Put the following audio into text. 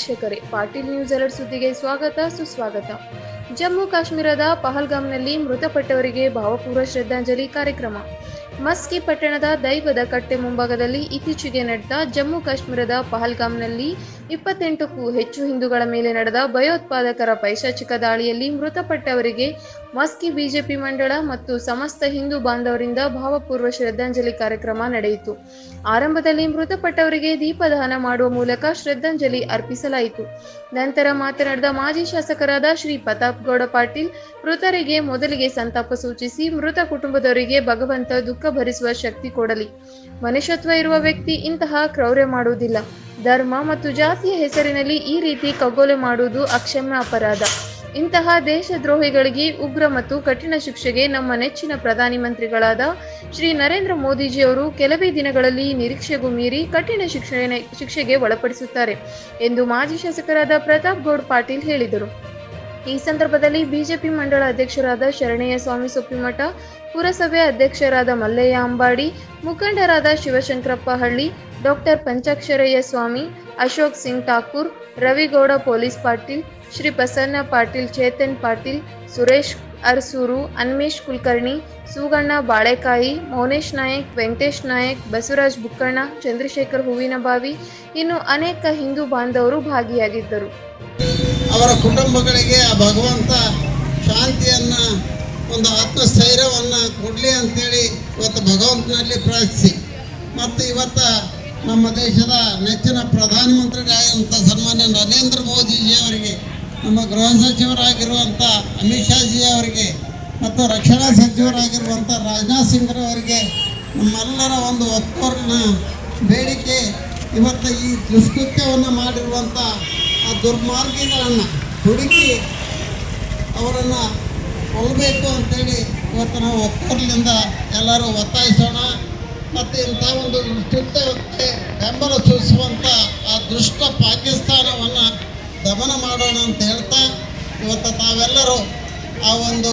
ವೀಕ್ಷಕರೇ, Patil news alert ಸುದ್ದಿಗೆ ಸ್ವಾಗತ ಸುಸ್ವಾಗತ. ಜಮ್ಮು ಕಾಶ್ಮೀರದ ಪಹಲ್ಗಾಮ್ನಲ್ಲಿ ಮೃತಪಟ್ಟವರಿಗೆ ಭಾವಪೂರ್ವ ಶ್ರದ್ಧಾಂಜಲಿ ಕಾರ್ಯಕ್ರಮ. ಮಸ್ಕಿ ಪಟ್ಟಣದ ದೈವದ ಕಟ್ಟೆ ಮುಂಭಾಗದಲ್ಲಿ ಇತ್ತೀಚೆಗೆ ನಡೆದ ಜಮ್ಮು ಕಾಶ್ಮೀರದ ಪಹಲ್ಗಾಮ್ನಲ್ಲಿ 28ಕ್ಕೂ ಹೆಚ್ಚು ಹಿಂದೂಗಳ ಮೇಲೆ ನಡೆದ ಭಯೋತ್ಪಾದಕರ ಪೈಶಾಚಿಕ ದಾಳಿಯಲ್ಲಿ ಮೃತಪಟ್ಟವರಿಗೆ ಮಸ್ಕಿ ಬಿಜೆಪಿ ಮಂಡಳ ಮತ್ತು ಸಮಸ್ತ ಹಿಂದೂ ಬಾಂಧವರಿಂದ ಭಾವಪೂರ್ವ ಶ್ರದ್ಧಾಂಜಲಿ ಕಾರ್ಯಕ್ರಮ ನಡೆಯಿತು. ಆರಂಭದಲ್ಲಿ ಮೃತಪಟ್ಟವರಿಗೆ ದೀಪದಾನ ಮಾಡುವ ಮೂಲಕ ಶ್ರದ್ಧಾಂಜಲಿ ಅರ್ಪಿಸಲಾಯಿತು. ನಂತರ ಮಾತನಾಡಿದ ಮಾಜಿ ಶಾಸಕರಾದ ಶ್ರೀ ಪ್ರತಾಪ್ ಗೌಡ ಪಾಟೀಲ್, ಮೃತರಿಗೆ ಮೊದಲಿಗೆ ಸಂತಾಪ ಸೂಚಿಸಿ ಮೃತ ಕುಟುಂಬದವರಿಗೆ ಭಗವಂತ ದುಃಖ ಭರಿಸುವ ಶಕ್ತಿ ಕೊಡಲಿ. ಮನುಷ್ಯತ್ವ ಇರುವ ವ್ಯಕ್ತಿ ಇಂತಹ ಕ್ರೌರ್ಯ ಮಾಡುವುದಿಲ್ಲ. ಧರ್ಮ ಮತ್ತು ಜಾತಿಯ ಹೆಸರಿನಲ್ಲಿ ಈ ರೀತಿ ಕಗ್ಗೊಲೆ ಮಾಡುವುದು ಅಕ್ಷಮ್ಯ ಅಪರಾಧ. ಇಂತಹ ದೇಶದ್ರೋಹಿಗಳಿಗೆ ಉಗ್ರ ಮತ್ತು ಕಠಿಣ ಶಿಕ್ಷೆಗೆ ನಮ್ಮ ನೆಚ್ಚಿನ ಪ್ರಧಾನಿ ಮಂತ್ರಿಗಳಾದ ಶ್ರೀ ನರೇಂದ್ರ ಮೋದಿಜಿಯವರು ಕೆಲವೇ ದಿನಗಳಲ್ಲಿ ನಿರೀಕ್ಷೆಗೂ ಮೀರಿ ಕಠಿಣ ಶಿಕ್ಷೆಗೆ ಒಳಪಡಿಸುತ್ತಾರೆ ಎಂದು ಮಾಜಿ ಶಾಸಕರಾದ ಪ್ರತಾಪ್ ಗೌಡ ಪಾಟೀಲ್ ಹೇಳಿದರು. ಈ ಸಂದರ್ಭದಲ್ಲಿ ಬಿಜೆಪಿ ಮಂಡಳ ಅಧ್ಯಕ್ಷರಾದ ಶರಣಯ್ಯ ಸ್ವಾಮಿ ಸೊಪ್ಪಿಮಠ, ಪುರಸಭೆ ಅಧ್ಯಕ್ಷರಾದ ಮಲ್ಲಯ್ಯ ಅಂಬಾಡಿ, ಮುಖಂಡರಾದ ಶಿವಶಂಕರಪ್ಪ ಹಳ್ಳಿ, ಡಾಕ್ಟರ್ ಪಂಚಾಕ್ಷರಯ್ಯ ಸ್ವಾಮಿ, ಅಶೋಕ್ ಸಿಂಗ್ ಠಾಕೂರ್, ರವಿಗೌಡ ಪೊಲೀಸ್ ಪಾಟೀಲ್, ಶ್ರೀ ಪ್ರಸನ್ನ ಪಾಟೀಲ್, ಚೇತನ್ ಪಾಟೀಲ್, ಸುರೇಶ್ ಅರಸೂರು, ಅನ್ಮೇಶ್ ಕುಲಕರ್ಣಿ, ಸೂಗಣ್ಣ ಬಾಳೆಕಾಯಿ, ಮೌನೇಶ್ ನಾಯಕ್, ವೆಂಕಟೇಶ್ ನಾಯಕ್, ಬಸವರಾಜ್ ಬುಕ್ಕಣ್ಣ, ಚಂದ್ರಶೇಖರ್ ಹೂವಿನಬಾವಿ, ಇನ್ನು ಅನೇಕ ಹಿಂದೂ ಬಾಂಧವರು ಭಾಗಿಯಾಗಿದ್ದರು. ಅವರ ಕುಟುಂಬಗಳಿಗೆ ಆ ಭಗವಂತ ಶಾಂತಿಯನ್ನ, ಒಂದು ಆತ್ಮಸ್ಥೈರ್ಯವನ್ನು ಕೊಡಲಿ ಅಂತೇಳಿ ಇವತ್ತು ಭಗವಂತನಲ್ಲಿ ಪ್ರಾರ್ಥಿಸಿ, ಮತ್ತು ಇವತ್ತು ನಮ್ಮ ದೇಶದ ನೆಚ್ಚಿನ ಪ್ರಧಾನಮಂತ್ರಿಗಳಾಗಿರುವಂಥ ಸನ್ಮಾನ್ಯ ನರೇಂದ್ರ ಮೋದಿಜಿಯವರಿಗೆ, ನಮ್ಮ ಗೃಹ ಸಚಿವರಾಗಿರುವಂಥ ಅಮಿತ್ ಶಾಜಿ ಅವರಿಗೆ ಮತ್ತು ರಕ್ಷಣಾ ಸಚಿವರಾಗಿರುವಂಥ ರಾಜನಾಥ್ ಸಿಂಗ್ರವರಿಗೆ ನಮ್ಮೆಲ್ಲರ ಒಂದು ಒತ್ತುವರಿನ ಬೇಡಿಕೆ, ಇವತ್ತು ಈ ದುಷ್ಕೃತ್ಯವನ್ನು ಮಾಡಿರುವಂಥ ಆ ದುರ್ಮಾರ್ಗಿಗಳನ್ನು ಹುಡುಕಿ ಅವರನ್ನು ಕೊಲ್ಲಬೇಕು ಅಂತೇಳಿ ಇವತ್ತು ನಾವು ಒಕ್ಕೂರಿನಿಂದ ಎಲ್ಲರೂ ಒತ್ತಾಯಿಸೋಣ. ಮತ್ತು ಇಂಥ ಒಂದು ಕೃತ್ಯಕ್ಕೆ ಬೆಂಬಲ ಸೂಚಿಸುವಂಥ ಆ ದುಷ್ಟ ಪಾಕಿಸ್ತಾನವನ್ನು ದಮನ ಮಾಡೋಣ ಅಂತ ಹೇಳ್ತಾ ಇವತ್ತು ತಾವೆಲ್ಲರೂ ಆ ಒಂದು